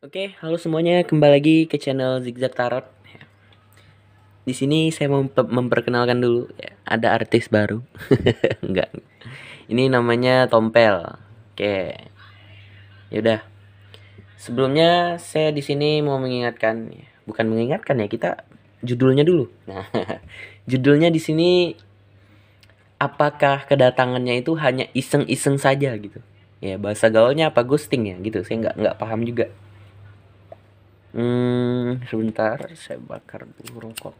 Oke, halo semuanya, kembali lagi ke channel Zigzag Tarot. Di sini saya mau memperkenalkan dulu, ya, ada artis baru. Enggak. Ini namanya Tompel. Oke. Yaudah. Sebelumnya saya di sini mau mengingatkan, bukan mengingatkan ya, kita judulnya dulu. Nah, judulnya di sini apakah kedatangannya itu hanya iseng-iseng saja gitu. Ya, bahasa gaulnya apa ghosting ya gitu. Saya nggak paham juga. Sebentar, saya bakar dulu rokok.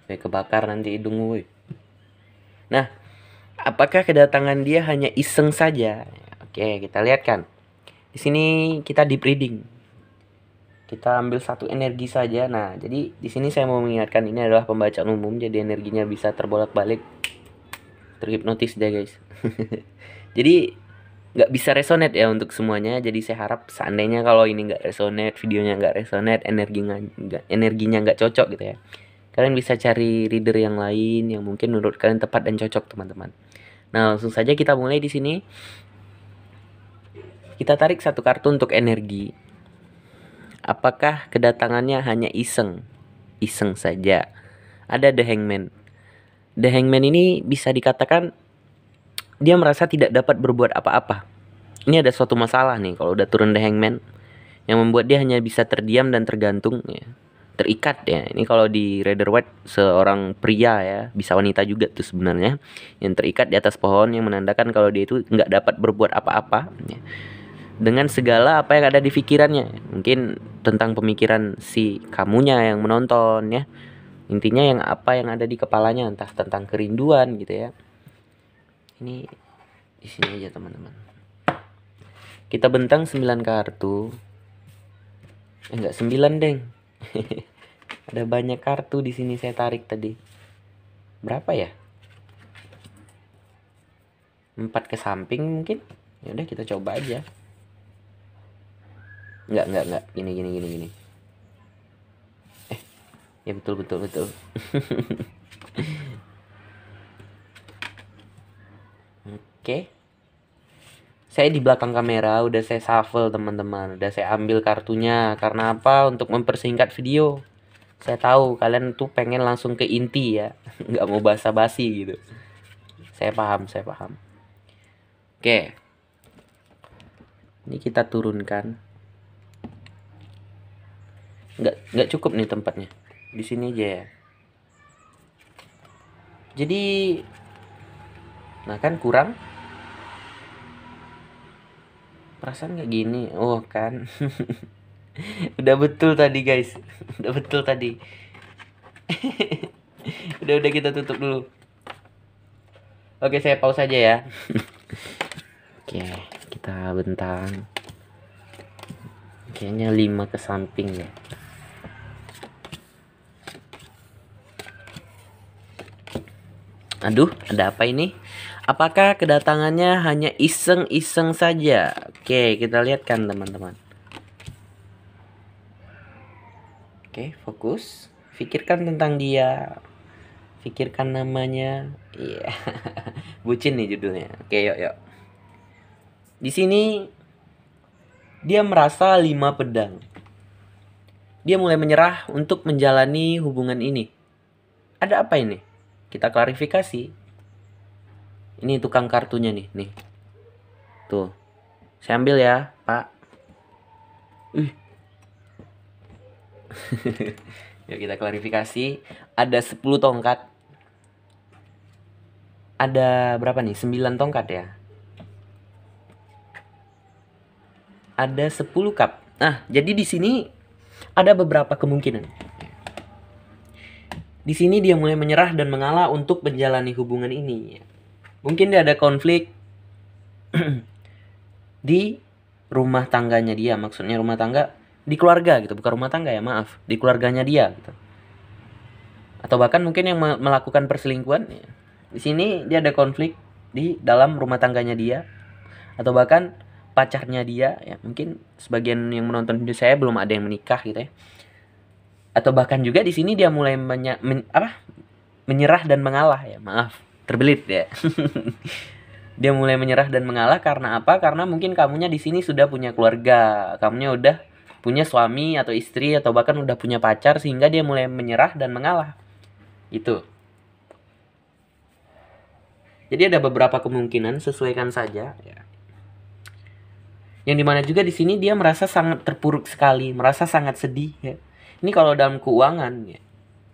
Kebakar nanti hidung gue. Nah, apakah kedatangan dia hanya iseng saja? Oke, kita lihat kan. Di sini kita deep reading. Kita ambil satu energi saja. Nah, jadi di sini saya mau mengingatkan ini adalah pembacaan umum, jadi energinya bisa terbolak-balik, terhipnotis deh guys. Jadi nggak bisa resonate ya untuk semuanya. Jadi saya harap seandainya kalau ini nggak resonate, videonya nggak resonate, energinya nggak cocok gitu ya, kalian bisa cari reader yang lain yang mungkin menurut kalian tepat dan cocok, teman-teman. Nah, langsung saja kita mulai di sini. Kita tarik satu kartu untuk energi. Apakah kedatangannya hanya iseng? Iseng saja. Ada The Hangman. The Hangman ini bisa dikatakan dia merasa tidak dapat berbuat apa-apa. Ini ada suatu masalah nih kalau udah turun The Hangman, yang membuat dia hanya bisa terdiam dan tergantung ya. Terikat ya. Ini kalau di Rider Waite seorang pria ya, bisa wanita juga tuh sebenarnya, yang terikat di atas pohon, yang menandakan kalau dia itu nggak dapat berbuat apa-apa ya, dengan segala apa yang ada di pikirannya. Mungkin tentang pemikiran si kamunya yang menonton ya. Intinya yang apa yang ada di kepalanya, entah tentang kerinduan gitu ya. Ini di sini aja teman-teman. Kita bentang 9 kartu. Enggak 9, Deng. Ada banyak kartu di sini saya tarik tadi. Berapa ya? 4 ke samping mungkin. Ya udah kita coba aja. Enggak. Gini. Ya betul. Oke. Saya di belakang kamera, udah saya shuffle teman-teman. Udah saya ambil kartunya. Karena apa? Untuk mempersingkat video. Saya tahu kalian tuh pengen langsung ke inti ya. Nggak mau basa-basi gitu. Saya paham. Oke. Ini kita turunkan. Nggak cukup nih tempatnya. Di sini aja ya. Jadi, nah kan kurang. Perasaan nggak gini. Oh kan. Udah betul tadi guys. Udah betul tadi. udah kita tutup dulu. Oke, saya pause saja ya. Oke, kita bentang. Kayaknya 5 ke samping ya. Aduh, ada apa ini? Apakah kedatangannya hanya iseng-iseng saja? Oke, kita lihat kan teman-teman. Oke, fokus. Pikirkan tentang dia. Pikirkan namanya. Iya. Bucin nih judulnya. Oke, yuk. Di sini dia merasa 5 pedang. Dia mulai menyerah untuk menjalani hubungan ini. Ada apa ini? Kita klarifikasi. Ini tukang kartunya nih. Tuh. Saya ambil ya, Pak. Yuk kita klarifikasi. Ada 10 tongkat. Ada berapa nih? 9 tongkat ya. Ada 10 cup. Nah, jadi di sini ada beberapa kemungkinan. Di sini dia mulai menyerah dan mengalah untuk menjalani hubungan ini. Mungkin dia ada konflik di rumah tangganya dia. Maksudnya rumah tangga di keluarga gitu, bukan rumah tangga ya, maaf, di keluarganya dia gitu. Atau bahkan mungkin yang melakukan perselingkuhan. Di sini dia ada konflik di dalam rumah tangganya dia, atau bahkan pacarnya dia ya. Mungkin sebagian yang menonton video saya belum ada yang menikah gitu ya. Atau bahkan juga di sini dia mulai menyerah dan mengalah ya. Maaf, terbelit ya. Dia mulai menyerah dan mengalah karena apa? Karena mungkin kamunya di sini sudah punya keluarga, kamunya udah punya suami atau istri atau bahkan udah punya pacar sehingga dia mulai menyerah dan mengalah. Itu. Jadi ada beberapa kemungkinan, sesuaikan saja ya. Yang dimana juga di sini dia merasa sangat terpuruk sekali, merasa sangat sedih ya. Ini kalau dalam keuangan ya,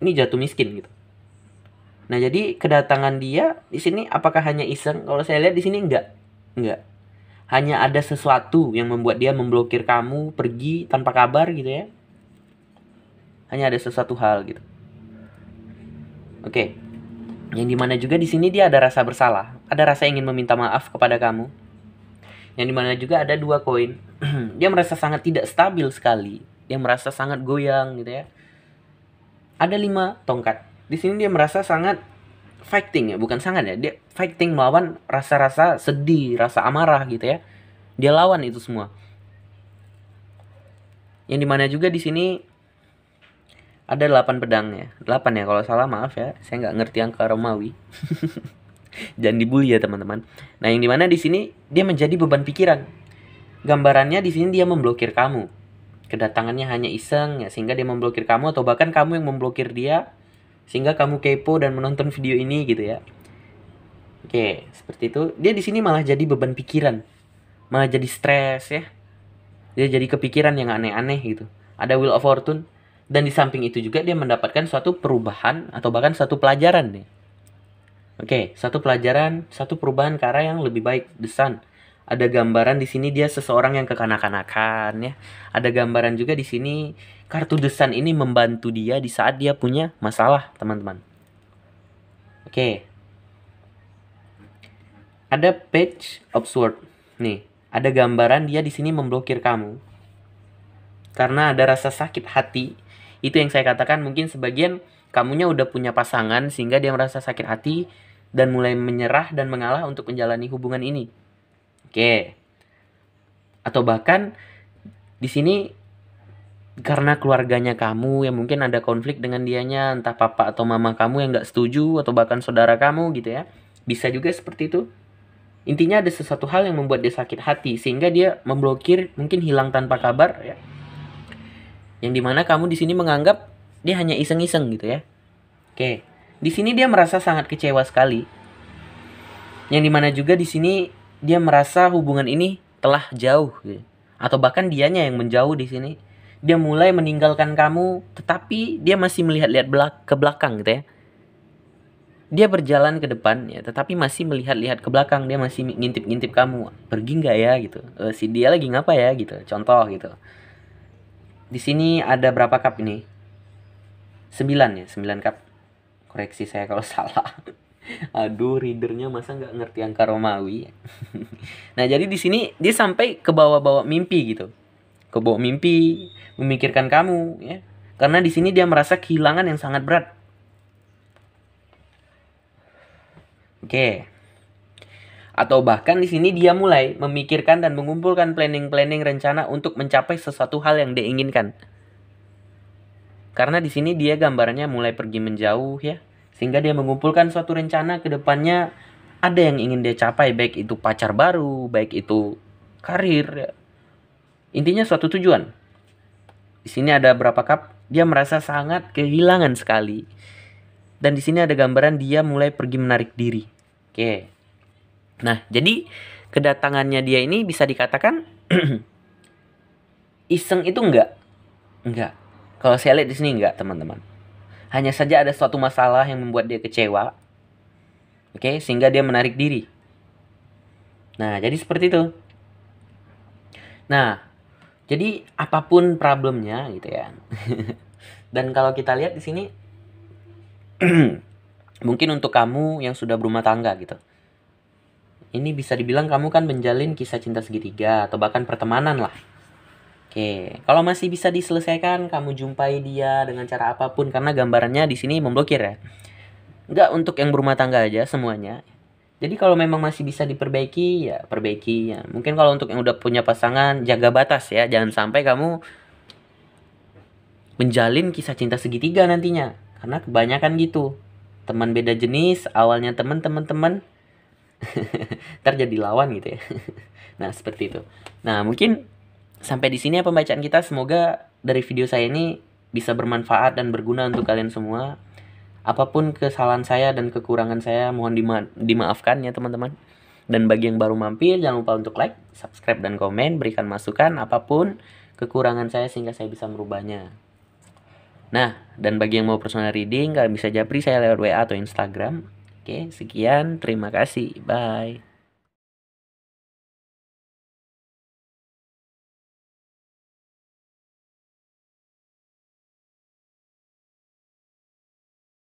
ini jatuh miskin gitu. Nah, jadi kedatangan dia di sini apakah hanya iseng? Kalau saya lihat di sini enggak. Enggak. Hanya ada sesuatu yang membuat dia memblokir kamu pergi tanpa kabar gitu ya. Hanya ada sesuatu hal gitu. Oke. Yang dimana juga di sini dia ada rasa bersalah, ada rasa ingin meminta maaf kepada kamu. Yang dimana juga ada 2 koin. Dia merasa sangat tidak stabil sekali. Dia merasa sangat goyang gitu ya. Ada 5 tongkat. Di sini dia merasa sangat fighting ya, bukan sangat ya. Dia fighting melawan rasa-rasa sedih, rasa amarah gitu ya. Dia lawan itu semua. Yang dimana juga di sini ada 8 pedangnya. 8 ya kalau salah, maaf ya. Saya nggak ngerti angka Romawi. Jangan dibully ya teman-teman. Nah, yang dimana di sini dia menjadi beban pikiran. Gambarannya di sini dia memblokir kamu. Kedatangannya hanya iseng ya, sehingga dia memblokir kamu atau bahkan kamu yang memblokir dia sehingga kamu kepo dan menonton video ini gitu ya. Oke, seperti itu. Dia di sini malah jadi beban pikiran. Malah jadi stres ya. Dia jadi kepikiran yang aneh-aneh gitu. Ada Wheel of Fortune dan di samping itu juga dia mendapatkan suatu perubahan atau bahkan satu pelajaran nih. Oke, satu pelajaran, satu perubahan ke arah yang lebih baik, The Sun. Ada gambaran di sini dia seseorang yang kekanak-kanakan ya. Ada gambaran juga di sini kartu The Sun ini membantu dia di saat dia punya masalah, teman-teman. Oke. Ada Page of Swords. Nih, ada gambaran dia di sini memblokir kamu. Karena ada rasa sakit hati. Itu yang saya katakan, mungkin sebagian kamunya udah punya pasangan sehingga dia merasa sakit hati dan mulai menyerah dan mengalah untuk menjalani hubungan ini. Oke. Atau bahkan di sini karena keluarganya kamu yang mungkin ada konflik dengan dianya, entah papa atau mama kamu yang nggak setuju atau bahkan saudara kamu gitu ya. Bisa juga seperti itu. Intinya ada sesuatu hal yang membuat dia sakit hati sehingga dia memblokir, mungkin hilang tanpa kabar ya. Yang dimana kamu di sini menganggap dia hanya iseng-iseng gitu ya. Oke. Di sini dia merasa sangat kecewa sekali. Yang dimana juga di sini dia merasa hubungan ini telah jauh gitu. Atau bahkan dianya yang menjauh di sini. Dia mulai meninggalkan kamu, tetapi dia masih melihat-lihat ke belakang gitu ya. Dia berjalan ke depan ya, tetapi masih melihat-lihat ke belakang. Dia masih ngintip-ngintip kamu. Pergi nggak ya gitu. Si dia lagi ngapa ya gitu. Contoh gitu. Di sini ada berapa cup ini? 9 ya, 9 cup. Koreksi saya kalau salah. Aduh, readernya masa nggak ngerti angka Romawi. Nah, jadi di sini dia sampai ke bawah-bawah mimpi gitu. Ke bawah mimpi, memikirkan kamu ya. Karena di sini dia merasa kehilangan yang sangat berat. Oke. Atau bahkan di sini dia mulai memikirkan dan mengumpulkan planning-planning rencana untuk mencapai sesuatu hal yang dia inginkan. Karena di sini dia gambarnya mulai pergi menjauh ya. Sehingga dia mengumpulkan suatu rencana ke depannya ada yang ingin dia capai, baik itu pacar baru, baik itu karir ya. Intinya suatu tujuan. Di sini ada berapa cup? Dia merasa sangat kehilangan sekali. Dan di sini ada gambaran dia mulai pergi menarik diri. Oke. Nah, jadi kedatangannya dia ini bisa dikatakan iseng itu enggak. Enggak. Kalau saya lihat di sini enggak, teman-teman. Hanya saja ada suatu masalah yang membuat dia kecewa. Oke, sehingga dia menarik diri. Nah, jadi seperti itu. Nah, jadi apapun problemnya gitu ya. Dan kalau kita lihat di sini mungkin untuk kamu yang sudah berumah tangga gitu. Ini bisa dibilang kamu kan menjalin kisah cinta segitiga atau bahkan pertemanan lah. Oke, kalau masih bisa diselesaikan, kamu jumpai dia dengan cara apapun karena gambarannya di sini memblokir ya. Enggak untuk yang berumah tangga aja semuanya. Jadi kalau memang masih bisa diperbaiki, ya perbaiki ya. Mungkin kalau untuk yang udah punya pasangan, jaga batas ya. Jangan sampai kamu menjalin kisah cinta segitiga nantinya. Karena kebanyakan gitu. Teman beda jenis, awalnya teman-teman, Ntar jadi lawan gitu ya. Nah, seperti itu. Nah, mungkin sampai di sini ya pembacaan kita. Semoga dari video saya ini bisa bermanfaat dan berguna untuk kalian semua. Apapun kesalahan saya dan kekurangan saya mohon dimaafkan ya teman-teman. Dan bagi yang baru mampir, jangan lupa untuk like, subscribe, dan komen. Berikan masukan apapun kekurangan saya sehingga saya bisa merubahnya. Nah, dan bagi yang mau personal reading, kalian bisa japri saya lewat WA atau Instagram. Oke, sekian. Terima kasih. Bye.